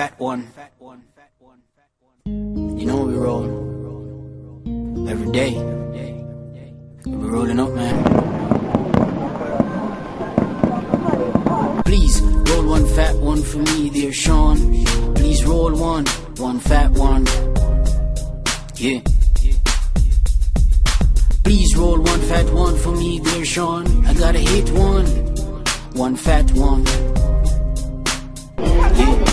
fat one. You know we roll every day. We're rolling up, man. Please roll one fat one for me, dear Sean. Please roll one fat one. Yeah. Please roll one fat one for me, dear Sean. I gotta hit one fat one. Yeah.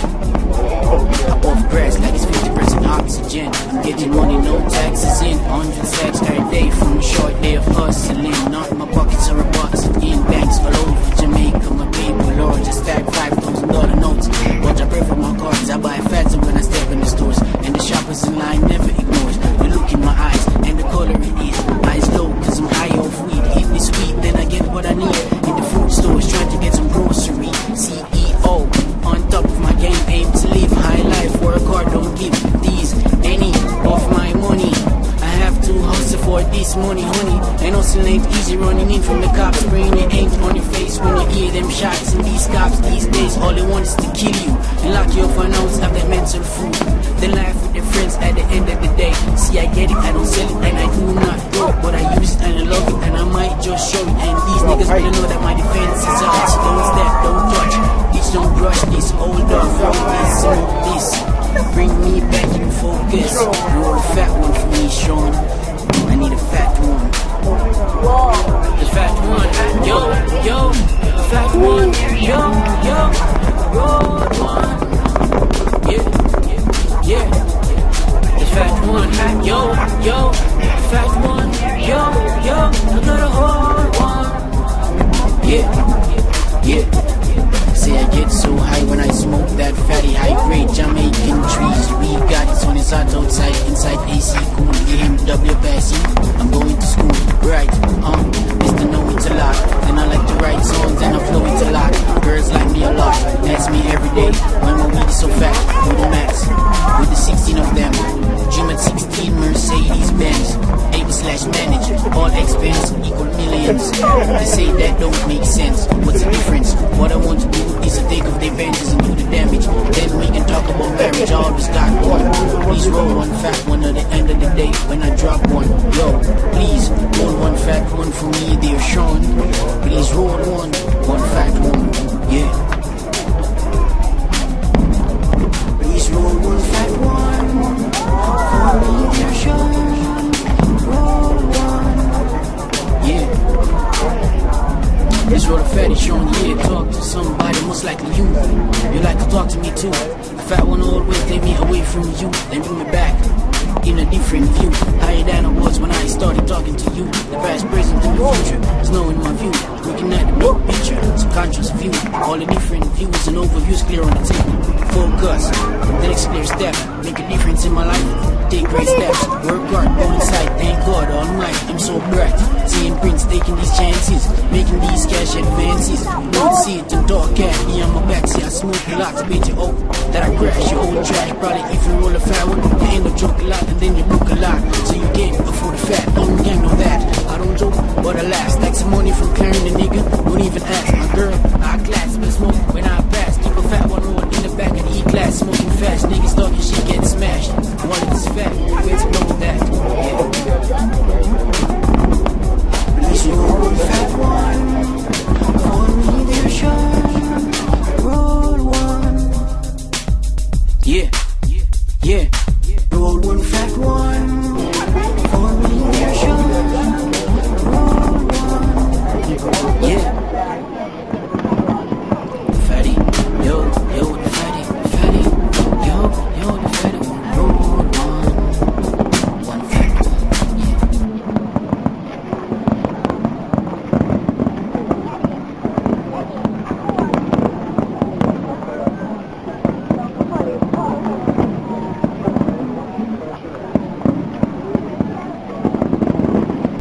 Off grass like it's 50% oxygen. I'm getting money, no taxes in. 100 stacks every day from a short day of hustling. Not in my pockets or a box in banks all over Jamaica. My people, Lord, just stack $5,000 notes. But I pray for my cards, I buy faster when I step in the stores. And the shoppers in line never ignores the look in my eyes and the color it is. Eyes low, cause I'm high off weed. Hit me sweet, then I get what I need. In the food stores, trying to get some grocery. CEO, on top of my game, aim to live high life. Work hard, don't give these any of my money. I have to hustle for this money, honey. And hustle ain't easy, running in from the cops. Spraying it ain't on your face when you hear them shots. And these cops these days, all they want is to kill you and lock you up for an ounce of that mental food. Then laugh with their friends at the end of the day. See, I get it, I don't sell it, and I do not do it. But I use it and I love it, and I might just show it. And these niggas better know that my defense is up. Don't step, don't touch, bitch, don't brush this. Hold up, throw this, smoke this. Bring me back in focus. Roll a fat one for me, Sean. I need a fat one. The fat one, yo, the fat one, yo, roll one. Yeah, the fat one, yo, the fat one, yo, I got a whole one. Yeah. Say I get so high when I smoke that fatty high-grade Jamaican trees. We got it on his heart outside, inside AC cool. BMW passing, I'm going to school, right? Mr. Know it a lot. Then I like to write songs and I flow it a lot. Girls like me a lot, that's me every day. When my weed is so fat, do the max. With the 16 of them, Dream at 16, Mercedes Benz. Able/manage, all expense equal millions. They say that don't make sense. What's the difference? What I want to do is to take off their benches and do the damage. Then we can talk about marriage. I always got one. Please roll one fat one at the end of the day when I drop one. Yo, please roll one fat one for me, dear Sean. Please roll one fat one. Yeah. Please roll one fat one for me, dear Sean. Roll one. Yeah. Let's roll a fatty, Sean, yeah. Talk to somebody, most likely you. You like to talk to me too. A fat one always take me away from you, then bring me back in a different view. Higher than I was when I started talking to you. The past, present, and the future is knowing my view. Looking at the big picture, subconscious view. All the different views and overviews clear on the table. Focus, the next clear step. Make a difference in my life. Take great steps, work hard, go inside, thank God Almighty, I'm so bright. Seeing Prince taking these chances, making these cash advances. Don't see it and talk at me on my back. See I smoke a lot to beat you up, that I crash your old track. Probably if you roll a fat one, you end up joke a lot and then you look a lot. So you can't afford a fat, don't gang know that. I don't joke, but I last. Like some money from Clarendon, nigga, don't even ask. My girl, I class, but smoke when I pass. Keep a fat one roll in the back of the E-class, smoking fast. Niggas talking shit, getting smashed. Wallet is fat,